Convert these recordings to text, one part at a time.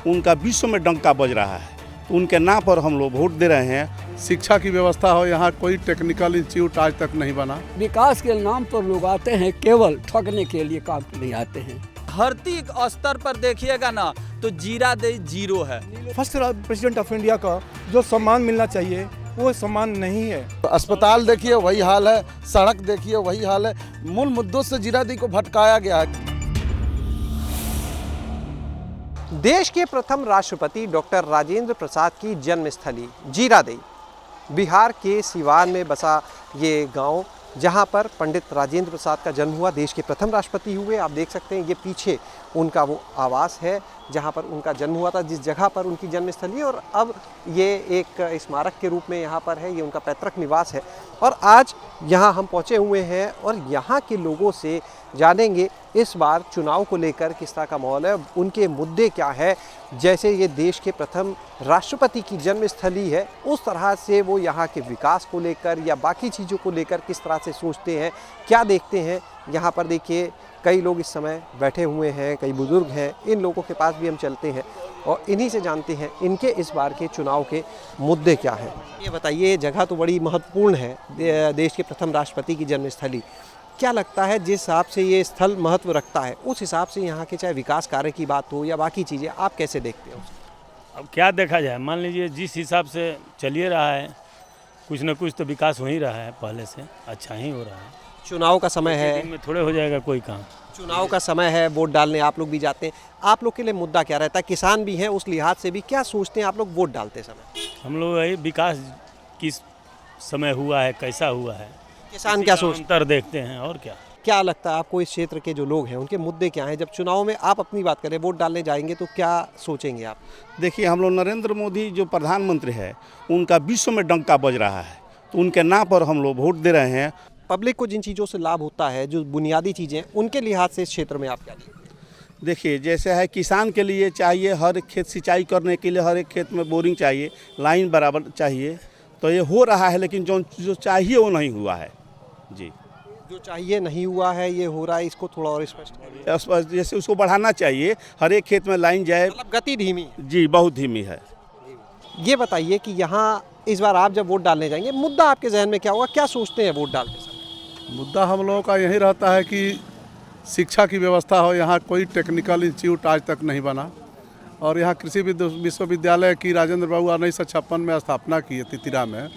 उनका विश्व में डंका बज रहा है, तो उनके नाम पर हम लोग वोट दे रहे हैं। शिक्षा की व्यवस्था हो, यहाँ कोई टेक्निकल इंस्टीट्यूट आज तक नहीं बना। विकास के नाम पर लोग आते हैं, केवल ठगने के लिए काम नहीं आते हैं। धरती स्तर पर देखिएगा ना तो जीरादेई जीरो है। फर्स्ट प्रेसिडेंट ऑफ इंडिया का जो सम्मान मिलना चाहिए वो सम्मान नहीं है। अस्पताल देखिए वही हाल है, सड़क देखिए वही हाल है। मूल मुद्दों से जीरादेई को भटकाया गया है। देश के प्रथम राष्ट्रपति डॉक्टर राजेंद्र प्रसाद की जन्मस्थली जीरादेई, बिहार के सिवान में बसा ये गांव, जहां पर पंडित राजेंद्र प्रसाद का जन्म हुआ, देश के प्रथम राष्ट्रपति हुए। आप देख सकते हैं ये पीछे उनका वो आवास है जहां पर उनका जन्म हुआ था, जिस जगह पर उनकी जन्मस्थली है। और अब ये एक स्मारक के रूप में यहाँ पर है, ये उनका पैतृक निवास है। और आज यहाँ हम पहुँचे हुए हैं और यहाँ के लोगों से जानेंगे इस बार चुनाव को लेकर किस तरह का माहौल है, उनके मुद्दे क्या है। जैसे ये देश के प्रथम राष्ट्रपति की जन्मस्थली है, उस तरह से वो यहाँ के विकास को लेकर या बाकी चीज़ों को लेकर किस तरह से सोचते हैं, क्या देखते हैं। यहाँ पर देखिए कई लोग इस समय बैठे हुए हैं, कई बुजुर्ग हैं। इन लोगों के पास भी हम चलते हैं और इन्हीं से जानते हैं इनके इस बार के चुनाव के मुद्दे क्या हैं। ये बताइए, ये जगह तो बड़ी महत्वपूर्ण है, देश के प्रथम राष्ट्रपति की जन्मस्थली। क्या लगता है जिस हिसाब से ये स्थल महत्व रखता है, उस हिसाब से यहाँ के चाहे विकास कार्य की बात हो या बाकी चीज़ें, आप कैसे देखते हो? अब क्या देखा जाए, मान लीजिए जिस हिसाब से चलिए रहा है, कुछ न कुछ तो विकास हो ही रहा है, पहले से अच्छा ही हो रहा है। चुनाव का समय है, में थोड़े हो जाएगा कोई काम। चुनाव का समय है, वोट डालने आप लोग भी जाते हैं। आप लोग के लिए मुद्दा क्या रहता है? किसान भी हैं, उस लिहाज से भी क्या सोचते हैं आप लोग वोट डालते समय? हम लोग वही विकास किस समय हुआ है, कैसा हुआ है, किसान क्या सोचते हैं, अंतर देखते हैं। और क्या लगता है आपको इस क्षेत्र के जो लोग हैं उनके मुद्दे क्या हैं? जब चुनाव में आप अपनी बात करें, वोट डालने जाएंगे तो क्या सोचेंगे आप? देखिए, हम लोग नरेंद्र मोदी जो प्रधानमंत्री है, उनका विश्व में डंका बज रहा है, तो उनके नाम पर हम लोग वोट दे रहे हैं। पब्लिक को जिन चीज़ों से लाभ होता है, जो बुनियादी चीज़ें, उनके लिहाज से इस क्षेत्र में आप क्या देखते? देखिए, जैसे है किसान के लिए चाहिए हर एक खेत सिंचाई करने के लिए हर एक खेत में बोरिंग चाहिए, लाइन बराबर चाहिए, तो ये हो रहा है। लेकिन जो चाहिए वो नहीं हुआ है जी। जो चाहिए नहीं हुआ है, ये हो रहा है, इसको थोड़ा और स्पष्ट करिए। जैसे उसको बढ़ाना चाहिए, हर एक खेत में लाइन जाए। मतलब गति धीमी जी, बहुत धीमी है। ये बताइए कि यहाँ इस बार आप जब वोट डालने जाएंगे, मुद्दा आपके जहन में क्या होगा, क्या सोचते हैं वोट डालते समय? मुद्दा हम लोगों का यही रहता है कि शिक्षा की व्यवस्था हो, यहाँ कोई टेक्निकल इंस्टीट्यूट आज तक नहीं बना। और यहाँ कृषि विश्वविद्यालय की राजेंद्र बाबू 1956 में स्थापना की है तितिरा में,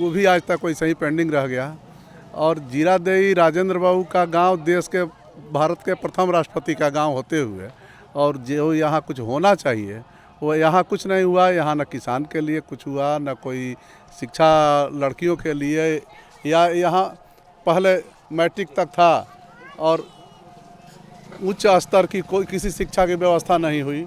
वो भी आज तक कोई सही पेंडिंग रह गया। और जीरादेई राजेंद्र बाबू का गांव देश के भारत के प्रथम राष्ट्रपति का गांव होते हुए, और जो यहाँ कुछ होना चाहिए वो यहाँ कुछ नहीं हुआ। यहाँ न किसान के लिए कुछ हुआ, न कोई शिक्षा लड़कियों के लिए, या यहाँ पहले मैट्रिक तक था और उच्च स्तर की कोई किसी शिक्षा की व्यवस्था नहीं हुई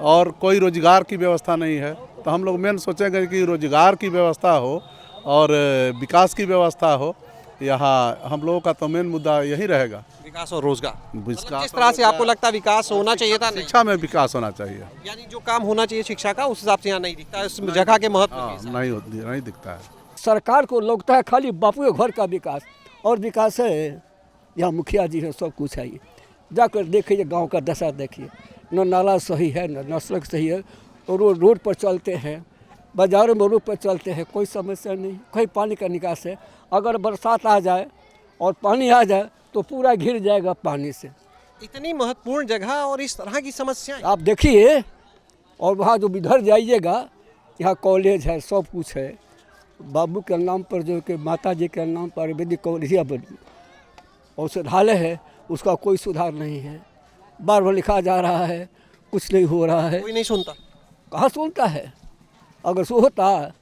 और कोई रोजगार की व्यवस्था नहीं है। तो हम लोग मेन सोचेंगे कि रोजगार की व्यवस्था हो और विकास की व्यवस्था हो। यहाँ हम लोगों का तो मेन मुद्दा यही रहेगा, विकास और रोजगार। विकास किस तरह से आपको लगता है विकास होना चाहिए था? शिक्षा में विकास होना चाहिए, यानी जो काम होना चाहिए शिक्षा का, उस हिसाब से यहाँ नहीं दिखता है, उस जगह के महत्व नहीं दिखता है। सरकार को लगता है खाली बापू के घर का विकास, और विकास है यहाँ मुखिया जी है, सब कुछ है। जाकर देखिए गांव का दशा देखिए, न नाला सही है, न सड़क सही है। और रोड पर चलते हैं, बाजारों में रोड पर चलते हैं, कोई समस्या नहीं, कोई पानी का निकास है। अगर बरसात आ जाए और पानी आ जाए तो पूरा घिर जाएगा पानी से। इतनी महत्वपूर्ण जगह और इस तरह की समस्याएं आप देखिए। और वहाँ जो इधर जाइएगा, यहाँ कॉलेज है, सब कुछ है। बाबू के नाम पर जो कि माता जी के नाम पर आयुर्वेदिक कॉलेज बनी, और औषधालय है, उसका कोई सुधार नहीं है। बार बार लिखा जा रहा है, कुछ नहीं हो रहा है। कोई नहीं सुनता। कहाँ सुनता है? अगर सो होता है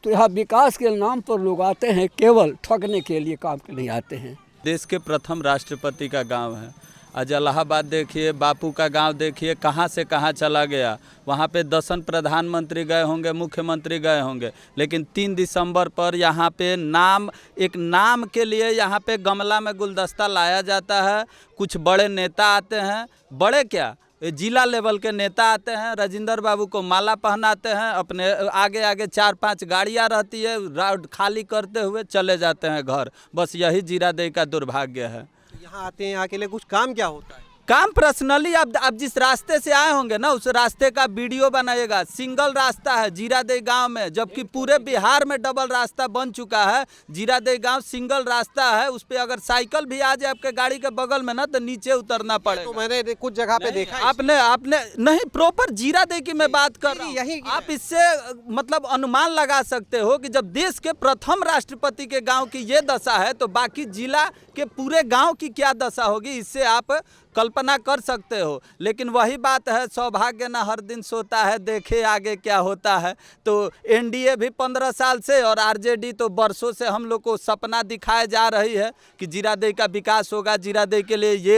तो यहाँ विकास के नाम पर लोग आते हैं, केवल ठगने के लिए काम नहीं आते हैं। देश के प्रथम राष्ट्रपति का गांव है। आज इलाहाबाद देखिए, बापू का गांव देखिए, कहाँ से कहाँ चला गया। वहाँ पे 10 प्रधानमंत्री गए होंगे, मुख्यमंत्री गए होंगे, लेकिन 3 दिसंबर पर यहाँ पे एक नाम के लिए यहाँ पे गमला में गुलदस्ता लाया जाता है। कुछ बड़े नेता आते हैं, बड़े क्या, जिला लेवल के नेता आते हैं, राजेंद्र बाबू को माला पहनाते हैं, अपने आगे आगे 4-5 गाड़ियाँ रहती है, रोड खाली करते हुए चले जाते हैं घर। बस यही जीरादेई का दुर्भाग्य है। यहाँ आते हैं, यहाँ के लिए कुछ काम क्या होता है? काम पर्सनली आप जिस रास्ते से आए होंगे ना उस रास्ते का वीडियो बनाइएगा। सिंगल रास्ता है जीरादेई गांव में, जबकि पूरे बिहार में डबल रास्ता बन चुका है। जीरादेई गांव सिंगल रास्ता है, उस पे अगर साइकिल भी आ जाए आपके गाड़ी के बगल में ना तो नीचे उतरना पड़ेगा। तो मैंने कुछ जगह पे देखा है। आपने नहीं, प्रॉपर जीरादेई की मैं बात कर रहा हूं। यही आप इससे मतलब अनुमान लगा सकते हो कि जब देश के प्रथम राष्ट्रपति के गांव की ये दशा है तो बाकी जिला के पूरे गांव की क्या दशा होगी, इससे आप कल्पना कर सकते हो। लेकिन वही बात है, सौभाग्य ना हर दिन सोता है, देखे आगे क्या होता है। तो एनडीए भी 15 साल से और आरजेडी तो बरसों से हम लोग को सपना दिखाए जा रही है कि जीरादेई का विकास होगा, जीरादेई के लिए ये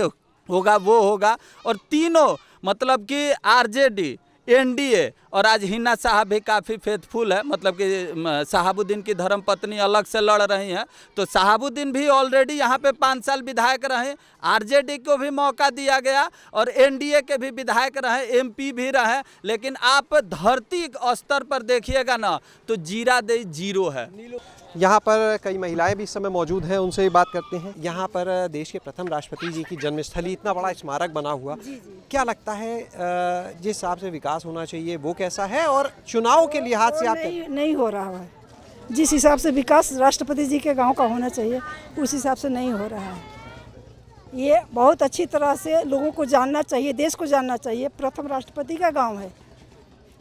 होगा वो होगा, और तीनों मतलब कि आरजेडी, एनडीए और आज हिना साहब भी काफ़ी फेथफुल है, मतलब कि शहाबुद्दीन की धर्मपत्नी अलग से लड़ रही हैं। तो शहाबुद्दीन भी ऑलरेडी यहाँ पे 5 साल विधायक रहे, आरजेडी को भी मौका दिया गया और एनडीए के भी विधायक रहे, एमपी भी रहे। लेकिन आप धरती स्तर पर देखिएगा ना तो जीरादेई जीरो है। यहाँ पर कई महिलाएं भी इस समय मौजूद हैं, उनसे भी बात करते हैं। यहाँ पर देश के प्रथम राष्ट्रपति जी की जन्मस्थली, इतना बड़ा स्मारक बना हुआ, क्या लगता है जिस हिसाब से विकास होना चाहिए वो कैसा है, और चुनाव के लिहाज से आप नहीं हो रहा है। जिस हिसाब से विकास राष्ट्रपति जी के गांव का होना चाहिए उस हिसाब से नहीं हो रहा है। ये बहुत अच्छी तरह से लोगों को जानना चाहिए, देश को जानना चाहिए। प्रथम राष्ट्रपति का गाँव है,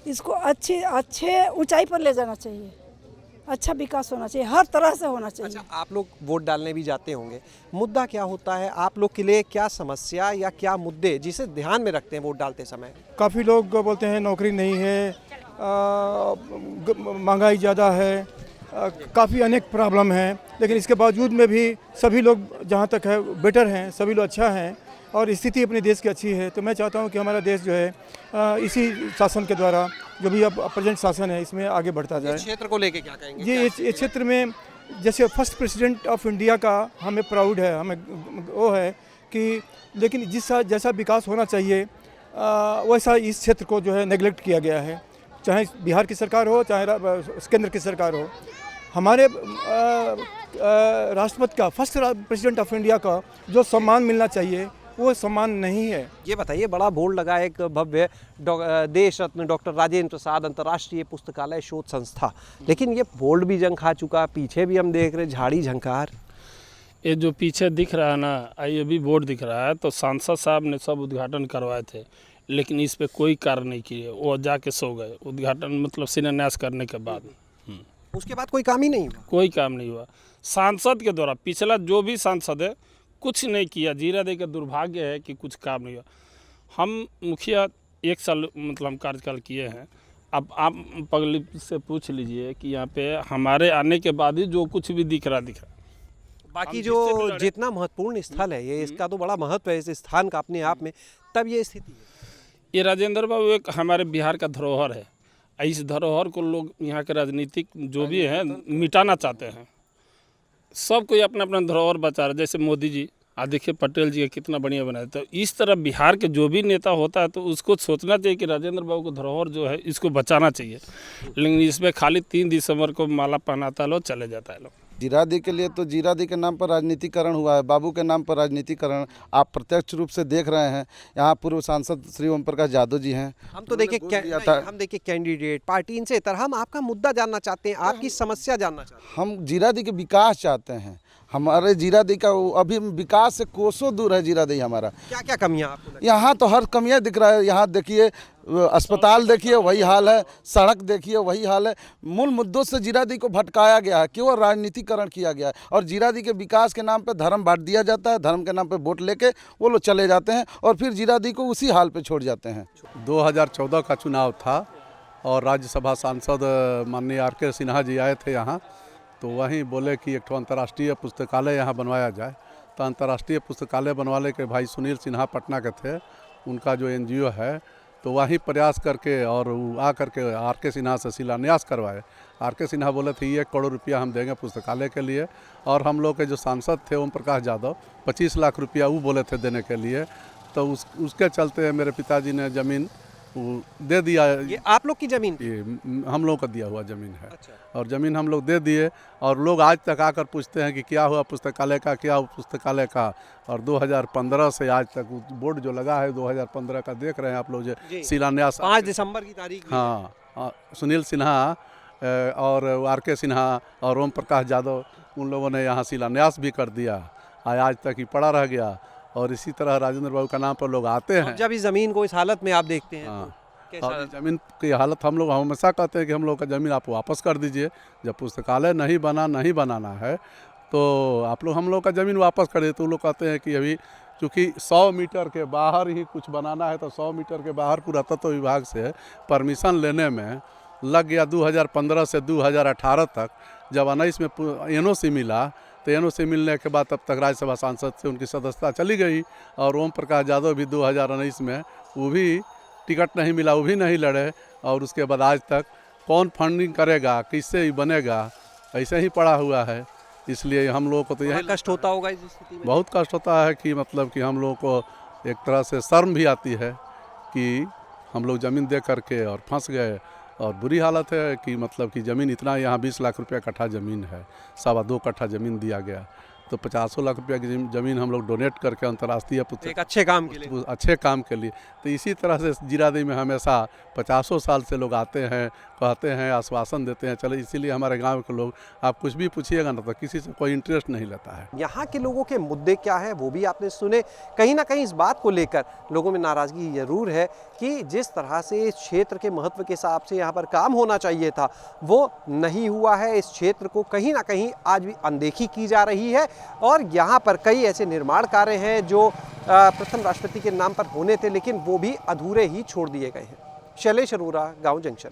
इसको अच्छे ऊंचाई पर ले जाना चाहिए, अच्छा विकास होना चाहिए, हर तरह से होना चाहिए। अच्छा, आप लोग वोट डालने भी जाते होंगे, मुद्दा क्या होता है आप लोग के लिए, क्या समस्या या क्या मुद्दे जिसे ध्यान में रखते हैं वोट डालते समय? काफ़ी लोग बोलते हैं नौकरी नहीं है, महंगाई ज़्यादा है, काफ़ी अनेक प्रॉब्लम हैं, लेकिन इसके बावजूद में भी सभी लोग जहाँ तक है बेटर हैं, सभी लोग अच्छा हैं और स्थिति अपने देश की अच्छी है। तो मैं चाहता हूँ कि हमारा देश जो है इसी शासन के द्वारा, जो भी अब प्रेजेंट शासन है, इसमें आगे बढ़ता जाए। इस क्षेत्र को लेके क्या कहेंगे? ये इस क्षेत्र में जैसे फर्स्ट प्रेसिडेंट ऑफ इंडिया का हमें प्राउड है, हमें वो है कि, लेकिन जैसा विकास होना चाहिए वैसा इस क्षेत्र को जो है नेगलेक्ट किया गया है। चाहे बिहार की सरकार हो, चाहे केंद्र की सरकार हो, हमारे राष्ट्रपति का, फर्स्ट प्रेसिडेंट ऑफ इंडिया का जो सम्मान मिलना चाहिए वो सम्मान नहीं है। ये बताइए, बड़ा बोर्ड लगा एक भव्य देश रत्न डॉक्टर राजेंद्र प्रसाद अंतर्राष्ट्रीय पुस्तकालय शोध संस्था, लेकिन ये बोर्ड भी जंग खा चुका, पीछे भी हम देख रहे झाड़ी झंकार। ये जो पीछे दिख रहा है ना, ये भी बोर्ड दिख रहा है, तो सांसद साहब ने सब उद्घाटन करवाए थे, लेकिन इस पे कोई कार्य नहीं किए, वो जाके सो गए उद्घाटन मतलब शिलान्यास करने के बाद। उसके बाद कोई काम ही नहीं हुआ? कोई काम नहीं हुआ। सांसद के द्वारा पिछला जो भी सांसद है कुछ नहीं किया। जीरादेई का दुर्भाग्य है कि कुछ काम नहीं हुआ। हम मुखिया 1 साल मतलब कार्यकाल किए हैं। अब आप पब्लिक से पूछ लीजिए कि यहाँ पे हमारे आने के बाद ही जो कुछ भी दिख रहा बाकी जो जितना महत्वपूर्ण स्थल है ये, इसका तो बड़ा महत्व है इस स्थान का अपने आप में, तब ये स्थिति है। ये राजेंद्र बाबू एक हमारे बिहार का धरोहर है। इस धरोहर को लोग यहाँ के राजनीतिक जो भी हैं मिटाना चाहते हैं। सब कोई अपना अपना धरोहर बचा रहे, जैसे मोदी जी, आज देखिए पटेल जी का कितना बढ़िया बनाया। तो इस तरह बिहार के जो भी नेता होता है तो उसको सोचना चाहिए कि राजेंद्र बाबू का धरोहर जो है इसको बचाना चाहिए, लेकिन इसमें खाली 3 दिसंबर को माला पहनाता है लोग, चले जाता है लोग। जीरादेई के लिए तो जीरादेई के नाम पर राजनीतिकरण हुआ है, बाबू के नाम पर राजनीतिकरण आप प्रत्यक्ष रूप से देख रहे हैं। यहाँ पूर्व सांसद श्री ओम प्रकाश यादव जी हैं। हम तो देखिए कैंडिडेट पार्टी, इनसे इतर हम आपका मुद्दा जानना चाहते हैं, आपकी समस्या जानना चाहते हैं। हम जीरादेई के विकास चाहते हैं। हमारे जीरादेई का अभी विकास से कोसों दूर है जीरादेई हमारा। क्या क्या कमियां आपको? यहाँ तो हर कमियाँ दिख रहा है। यहाँ देखिए अस्पताल देखिए वही हाल है, सड़क देखिए वही हाल है। मूल मुद्दों से जीरादेई को भटकाया गया है, केवल राजनीतिकरण किया गया है और जीरादेई के विकास के नाम पे धर्म बांट दिया जाता है। धर्म के नाम पे वोट लेके वो लोग चले जाते हैं और फिर जीरादेई को उसी हाल पे छोड़ जाते हैं। 2014 का चुनाव था और राज्यसभा सांसद माननीय आर.के. सिन्हा जी आए थे यहाँ, तो वहीं बोले कि एक अंतर्राष्ट्रीय पुस्तकालय यहाँ बनवाया जाए। तो अंतर्राष्ट्रीय पुस्तकालय बनवाने के भाई सुनील सिन्हा पटना के थे, उनका जो NGO है, तो वहीं प्रयास करके और आ करके आर.के. सिन्हा से शिलान्यास करवाए। आर.के. सिन्हा बोले थे 1 करोड़ रुपया हम देंगे पुस्तकालय के लिए, और हम लोग के जो सांसद थे ओम प्रकाश यादव 25 लाख रुपया वो बोले थे देने के लिए। तो उसके चलते मेरे पिताजी ने ज़मीन वो दे दिया। ये आप लोग की ज़मीन? ये हम लोग का दिया हुआ ज़मीन है। अच्छा। और ज़मीन हम लोग दे दिए और लोग आज तक आकर पूछते हैं कि क्या हुआ पुस्तकालय का, क्या हुआ पुस्तकालय का। और 2015 से आज तक बोर्ड जो लगा है 2015 का देख रहे हैं आप लोग, जो शिलान्यास 5 दिसंबर की तारीख में। हाँ, सुनील सिन्हा और आर.के. सिन्हा और ओम प्रकाश यादव, उन लोगों ने यहाँ शिलान्यास भी कर दिया। आज तक ही पड़ा रह गया। और इसी तरह राजेंद्र बाबू का नाम पर लोग आते हैं। जब इस ज़मीन को इस हालत में आप देखते हैं तो कैसा? और ज़मीन की हालत हम लोग हमेशा कहते हैं कि हम लोग का ज़मीन आप वापस कर दीजिए। जब पुस्तकालय नहीं बनाना है तो आप लोग हम लोग का ज़मीन वापस कर दे। तो लोग कहते हैं कि अभी चूँकि 100 मीटर के बाहर ही कुछ बनाना है, तो 100 मीटर के बाहर पुरातत्व विभाग से परमिशन लेने में लग गया 2015 से 2018 तक। जब 19 में NOC मिला तो NOC मिलने के बाद तब तक राज्यसभा सांसद से उनकी सदस्यता चली गई। और ओम प्रकाश यादव भी 2019 में वो भी टिकट नहीं मिला, वो भी नहीं लड़े। और उसके बाद आज तक कौन फंडिंग करेगा, किससे ही बनेगा, ऐसे ही पड़ा हुआ है। इसलिए हम लोगों को तो यही कष्ट होता होगा इस स्थिति में? बहुत कष्ट होता है कि मतलब कि हम लोगों को एक तरह से शर्म भी आती है कि हम लोग ज़मीन दे करके और फंस गए। और बुरी हालत है कि मतलब कि ज़मीन इतना, यहाँ 20 लाख रुपया कट्ठा ज़मीन है, 2.25 कट्ठा ज़मीन दिया गया। तो 50 लाख रुपया की ज़मीन हम लोग डोनेट करके अंतर्राष्ट्रीय एक अच्छे काम के लिए, अच्छे काम के लिए। तो इसी तरह से जीरादेई में हमेशा 50 साल से लोग आते हैं, कहते हैं, आश्वासन देते हैं। चलो, इसीलिए हमारे गांव के लोग, आप कुछ भी पूछिएगा ना तो किसी से कोई इंटरेस्ट नहीं लेता है। यहाँ के लोगों के मुद्दे क्या है वो भी आपने सुने। कहीं ना कहीं इस बात को लेकर लोगों में नाराज़गी जरूर है कि जिस तरह से इस क्षेत्र के महत्व के हिसाब से यहाँ पर काम होना चाहिए था वो नहीं हुआ है। इस क्षेत्र को कहीं ना कहीं आज भी अनदेखी की जा रही है। और यहाँ पर कई ऐसे निर्माण कार्य हैं जो प्रथम राष्ट्रपति के नाम पर होने थे, लेकिन वो भी अधूरे ही छोड़ दिए गए हैं। शैलेश अरोरा, गांव जंक्शन।